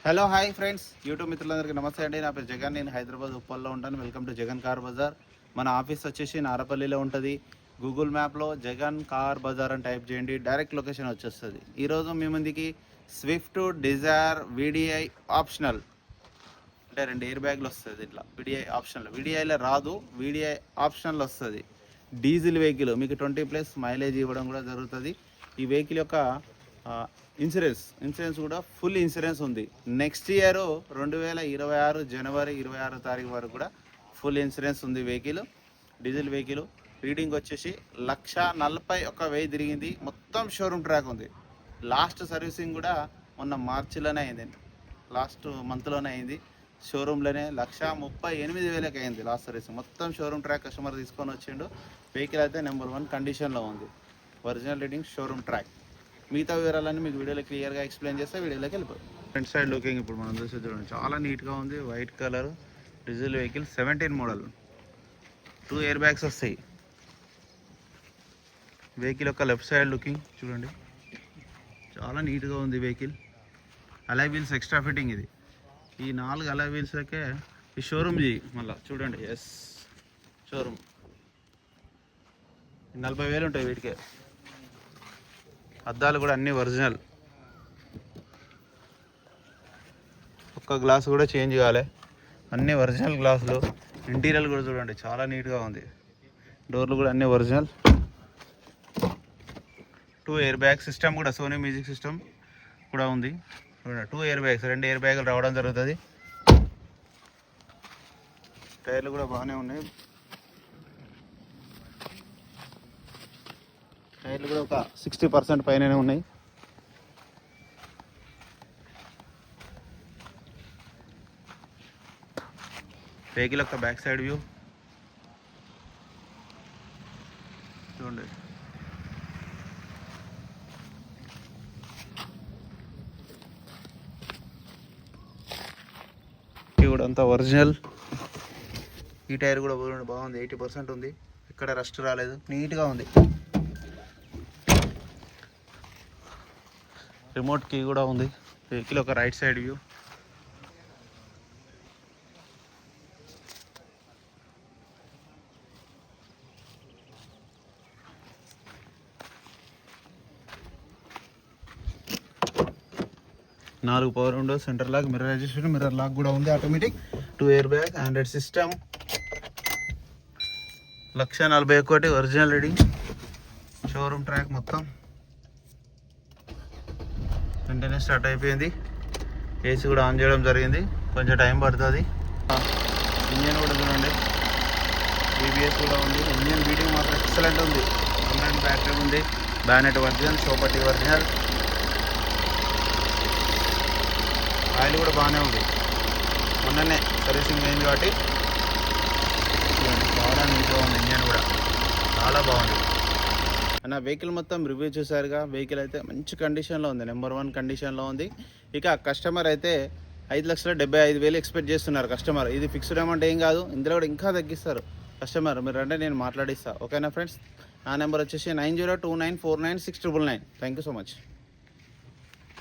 Hello hi friends, YouTube మిత్రులందరికీ నమస్తే అండి. నా పేరు జగన్. నేను హైదరాబాద్ ఉప్పల్లో ఉంటాను. Welcome to Jagan car Bazaar. మన ఆఫీస్ వచ్చేసి నారపల్లిలో ఉంటుంది. గూగుల్ మ్యాప్లో జగన్ కార్ బజార్ అని టైప్ చేయండి, డైరెక్ట్ లొకేషన్ వచ్చేస్తుంది. ఈరోజు మీ ముందుకి స్విఫ్ట్ డిజైర్ వీడిఐ ఆప్షనల్ అంటే 2 ఎయిర్ బ్యాగ్లు వస్తుంది. ఇట్లా వీడిఐ ఆప్షనల్, వీడిఐలో రాదు, వీడిఐ ఆప్షనల్ వస్తుంది. డీజిల్ వెహికల్ మీకు 20+ మైలేజ్ ఇవ్వడం కూడా జరుగుతుంది. ఈ వెహికల్ యొక్క ఇన్సూరెన్స్ కూడా ఫుల్ ఇన్సూరెన్స్ ఉంది. నెక్స్ట్ ఇయర్ 2026 జనవరి 26 తారీఖు వరకు కూడా ఫుల్ ఇన్సూరెన్స్ ఉంది. Vehicle diesel vehicle. రీడింగ్ వచ్చేసి 1,41,000 తిరిగింది. మొత్తం షోరూమ్ ట్రాక్ ఉంది. లాస్ట్ సర్వీసింగ్ కూడా మొన్న మార్చిలోనే అయింది, లాస్ట్ మంత్లోనే అయింది. షోరూంలోనే 1,38,000 అయింది లాస్ట్ సర్వీసింగ్. మొత్తం షోరూమ్ ట్రాక్ కస్టమర్ తీసుకొని వచ్చిండు. వెహికల్ అయితే నెంబర్ 1 కండిషన్లో ఉంది. Original reading showroom track. మిగతా వివరాలన్నీ మీకు వీడియోలో క్లియర్గా ఎక్స్ప్లెయిన్ చేస్తే వీడియోలోకి వెళ్ళిపోయి. ఫ్రంట్ సైడ్ లుకింగ్ ఇప్పుడు మనం చూస్తే చూడండి, చాలా నీట్గా ఉంది. White colour diesel vehicle, 17 model. 2 air bags వస్తాయి. వెహికల్ యొక్క లెఫ్ట్ సైడ్ లుకింగ్ చూడండి, చాలా నీట్గా ఉంది vehicle. Alloy wheels extra fitting. ఇది ఈ 4 అలాయ్ వీల్స్కే ఈ షోరూమ్ మళ్ళీ చూడండి. ఎస్ షోరూమ్ 40,000 ఉంటాయి వీటికే. అద్దాలు కూడా అన్నీ ఒరిజినల్. ఒక్క గ్లాస్ కూడా చేంజ్ కాలే, అన్నీ ఒరిజినల్ గ్లాసులు. ఇంటీరియర్ కూడా చూడండి, చాలా నీట్గా ఉంది. డోర్లు కూడా అన్నీ ఒరిజినల్. 2 ఎయిర్ బ్యాగ్ సిస్టమ్ కూడా, సోనీ మ్యూజిక్ సిస్టమ్ కూడా ఉంది. 2 ఎయిర్ బ్యాగ్స్, 2 ఎయిర్ బ్యాగులు రావడం జరుగుతుంది. టైర్లు కూడా బాగానే ఉన్నాయి. టైర్లు కూడా ఒక 60% పైననే ఉన్నాయి. వెహికల్ యొక్క బ్యాక్ సైడ్ వ్యూ చూడండి. కూడా అంతా ఒరిజినల్. ఈ టైర్ కూడా బాగుంది, 80% ఉంది. ఇక్కడ రస్ట్ రాలేదు, నీట్గా ఉంది. రిమోట్ కీ కూడా ఉంది. వెహికల్ ఒక రైట్ సైడ్ వ్యూ. నాలుగు power windows, centre lock, mirror adjustment, mirror lock కూడా ఉంది automatic. 2 air bag, Android system. 1,41,000 original reading. Showroom track మొత్తం వెంటనే స్టార్ట్ అయిపోయింది. ఏసీ కూడా ఆన్ చేయడం జరిగింది, కొంచెం టైం పడుతుంది. ఇంజన్ కూడా చూడండి, బీబీఎస్ కూడా ఉంది. ఇంజన్ బీటింగ్ మాత్రం ఎక్సలెంట్ ఉంది. కంప్లైంట్ బ్యాటరీ ఉంది. బ్యానెట్ ఒరిజినల్, షోపట్టి ఒరిజినల్. ఆయిల్ కూడా బాగానే ఉంది, మొన్ననే సర్వీసింగ్ అయింది కాబట్టి చాలా నీట్గా ఉంది. ఇంజన్ కూడా చాలా బాగుంది. నా వెహికల్ మొత్తం రివ్యూ చూసారుగా. వెహికల్ అయితే మంచి కండిషన్లో ఉంది, నెంబర్ 1 కండిషన్లో ఉంది. ఇక కస్టమర్ అయితే 5,75,000 ఎక్స్పెక్ట్ చేస్తున్నారు కస్టమర్. ఇది ఫిక్స్డ్ అమౌంట్ ఏం కాదు, ఇందులో కూడా ఇంకా తగ్గిస్తారు కస్టమర్. మీరు అంటే నేను మాట్లాడిస్తా. ఓకేనా ఫ్రెండ్స్? నా నెంబర్ వచ్చేసి 9029496999. Thank you so much.